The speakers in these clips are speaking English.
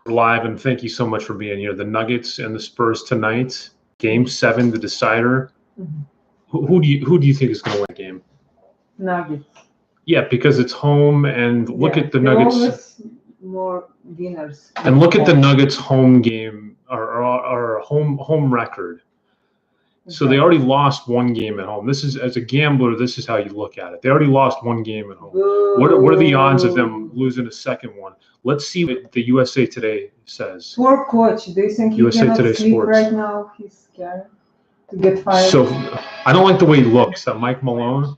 Live, and thank you so much for being here. The Nuggets and the Spurs tonight, Game 7, the decider. Mm-hmm. Who do you think is going to win the game? Nuggets. Yeah, because it's home, and look at the Nuggets. Always more winners. And look at the Nuggets' home game or home record. So they already lost one game at home. This is, as a gambler, this is how you look at it. They already lost one game at home. What are the odds of them losing a second one? Let's see what the USA Today says. Poor coach. Do you think he cannot sleep right now? He's scared to get fired. So I don't like the way he looks. Mike Malone.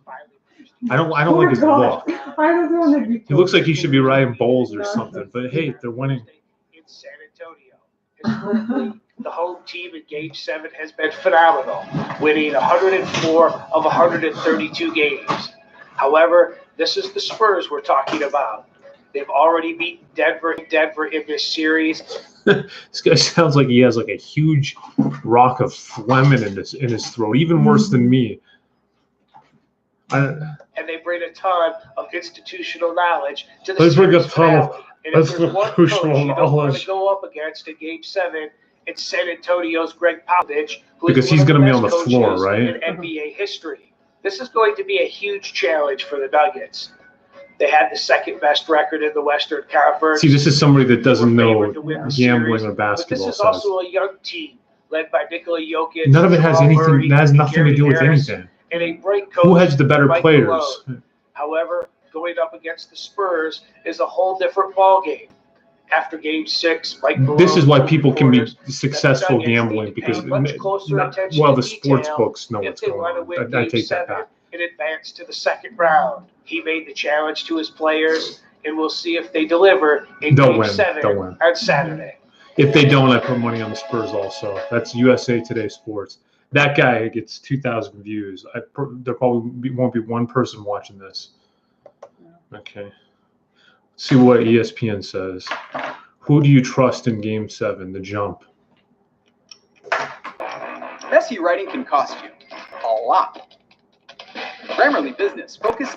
I don't like his look. I don't want to be. He looks like he should be riding bulls or something. But hey, they're winning. In San Antonio. The home team in Game 7 has been phenomenal, winning 104 of 132 games. However, this is the Spurs we're talking about. They've already beaten Denver in this series. This guy sounds like he has like a huge rock of phlegm in his throat, even worse than me. And they bring a ton of institutional knowledge to the Spurs finale. And if there's one coach you don't want to go up against in Game 7, it's San Antonio's Greg Popovich, because he's going to be on the floor, right? In NBA history. This is going to be a huge challenge for the Nuggets. They had the second best record in the Western Conference. See, this is somebody that doesn't know gambling or basketball. But this is also a young team led by Nikola Jokic. None of it has anything. That has nothing to do with anything. And a great coach. Who has the better players? However, going up against the Spurs is a whole different ballgame. After Game 6, this is why people can be successful gambling, because the sports books know what's going on. I take that back. In advance to the second round, he made the challenge to his players, and we'll see if they deliver in Game 7 on Saturday. If they don't, I put money on the Spurs also. That's USA Today Sports. That guy gets 2,000 views. There probably won't be one person watching this. Okay. See what ESPN says. Who do you trust in Game 7, the jump? Messy writing can cost you a lot. Grammarly Business Focus.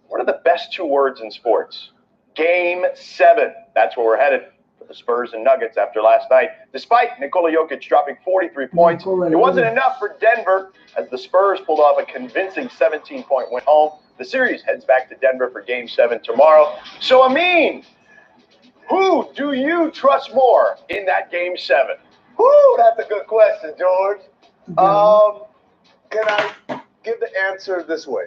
What are the best two words in sports? Game 7. That's where we're headed for the Spurs and Nuggets after last night. Despite Nikola Jokic dropping 43 points, it wasn't enough for Denver as the Spurs pulled off a convincing 17-point win home. The series heads back to Denver for Game 7 tomorrow. So, Amin, who do you trust more in that Game 7? Whoo, that's a good question, George. Can I give the answer this way?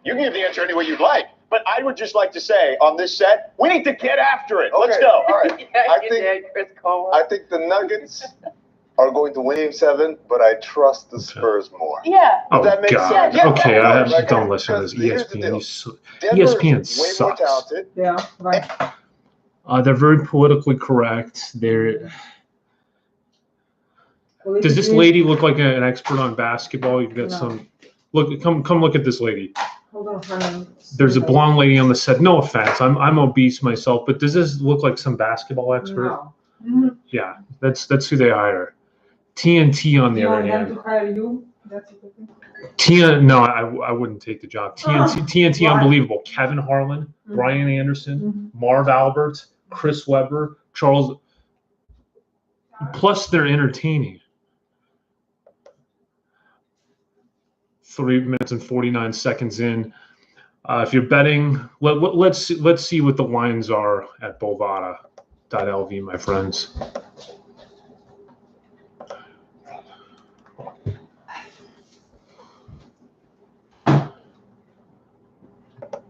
You can give the answer any way you'd like, but I would just like to say on this set, we need to get after it. Okay, let's go. All right. I think the Nuggets are going to win Game 7, but I trust the Spurs more. Yeah. Oh, that makes God. sense? Yeah, okay, I don't listen to this ESPN. ESPN sucks. Way more talented. Yeah, right. They're very politically correct. Does this lady look like an expert on basketball? You've got some. Look, come look at this lady. Hold on, honey. There's a blonde lady on the set. No offense, I'm obese myself, but does this look like some basketball expert? No. Mm-hmm. Yeah, that's who they hire. TNT on the other hand. To hire you? That's No, I wouldn't take the job. TNT unbelievable. Kevin Harlan, Brian Anderson, Marv Albert, Chris Webber, Charles. Plus, they're entertaining. 3 minutes and 49 seconds in. If you're betting, let's see what the lines are at Bovada.lv, my friends.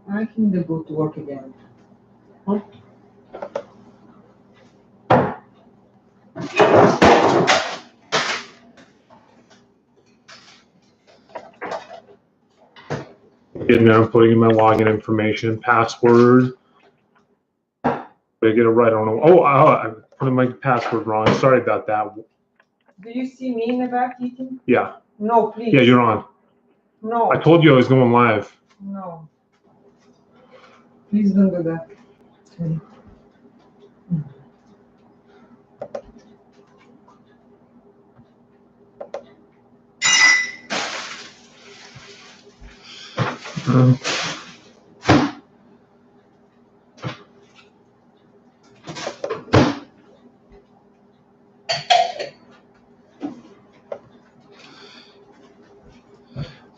I think they go to work again. Huh? Getting there, I'm putting in my login information, password. Did I get it right? I don't know. Oh, I put in my password wrong. Sorry about that. Do you see me in the back eating? Yeah. No, please. Yeah, you're on. No. I told you I was going live. No. Please don't do that.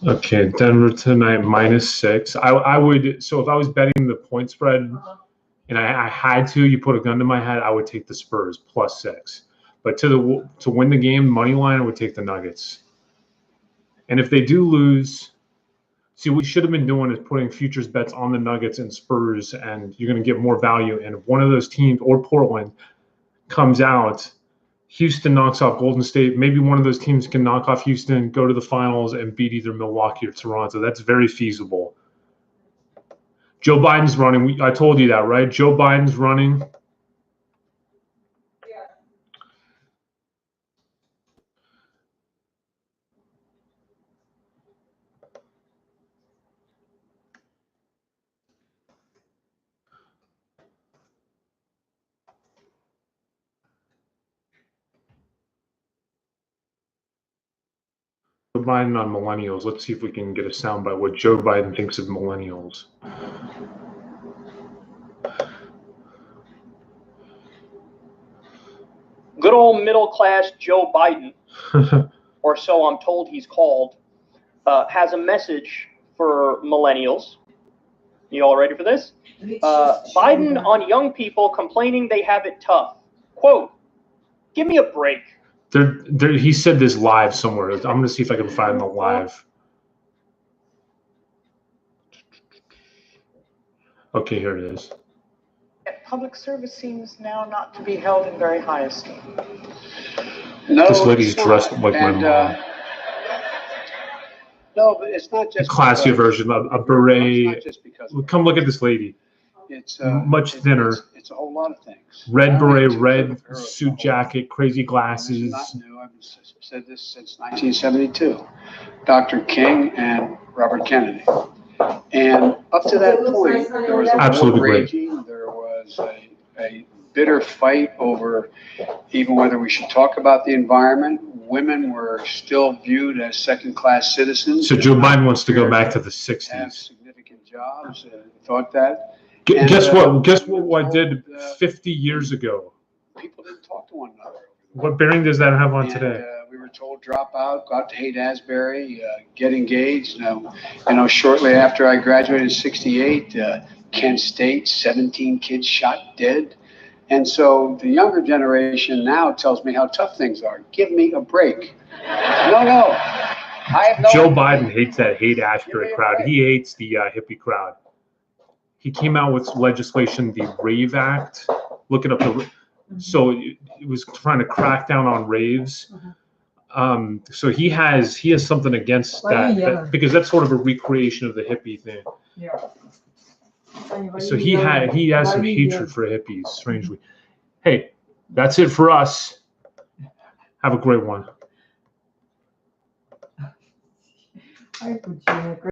Okay, Denver tonight -6. I would, so if I was betting the point spread and I had to, you put a gun to my head, I would take the Spurs +6. But to win the game, money line, I would take the Nuggets. And if they do lose, see, what you should have been doing is putting futures bets on the Nuggets and Spurs, and you're going to get more value. And if one of those teams or Portland comes out, Houston knocks off Golden State, maybe one of those teams can knock off Houston, go to the finals, and beat either Milwaukee or Toronto. That's very feasible. Joe Biden's running. I told you that, right? Joe Biden's running. Joe Biden on millennials. Let's see if we can get a sound by what Joe Biden thinks of millennials. Good old middle-class Joe Biden, or so I'm told he's called, has a message for millennials. You all ready for this? Biden on young people complaining they have it tough. Quote, "Give me a break." He said this live somewhere. I'm going to see if I can find the live. Okay, here it is. Public service seems now not to be held in very high esteem. No, this lady's dressed like my mom. No, but it's not just a classier version, a beret. Come look at this lady. It's much thinner. It's a whole lot of things. Red beret, red suit jacket, crazy glasses. It's not new. I've said this since 1972. Dr. King and Robert Kennedy. And up to that point, there was a war raging. There was a bitter fight over even whether we should talk about the environment. Women were still viewed as second-class citizens. So Joe Biden wants to go back to the 60s. Have significant jobs and thought that. Guess what? Guess what I did 50 years ago? People didn't talk to one another. What bearing does that have on today? We were told drop out, go out to Haight-Ashbury, get engaged. Shortly after I graduated in '68, Kent State, 17 kids shot dead. And so the younger generation now tells me how tough things are. Give me a break. No. Joe Biden hates that Haight-Ashbury crowd. He hates the hippie crowd. He came out with legislation, the Rave Act. Look it up. So it was trying to crack down on raves. So he has something against that because that's sort of a recreation of the hippie thing. Yeah. So he has some hatred for hippies, strangely. Hey, that's it for us. Have a great one.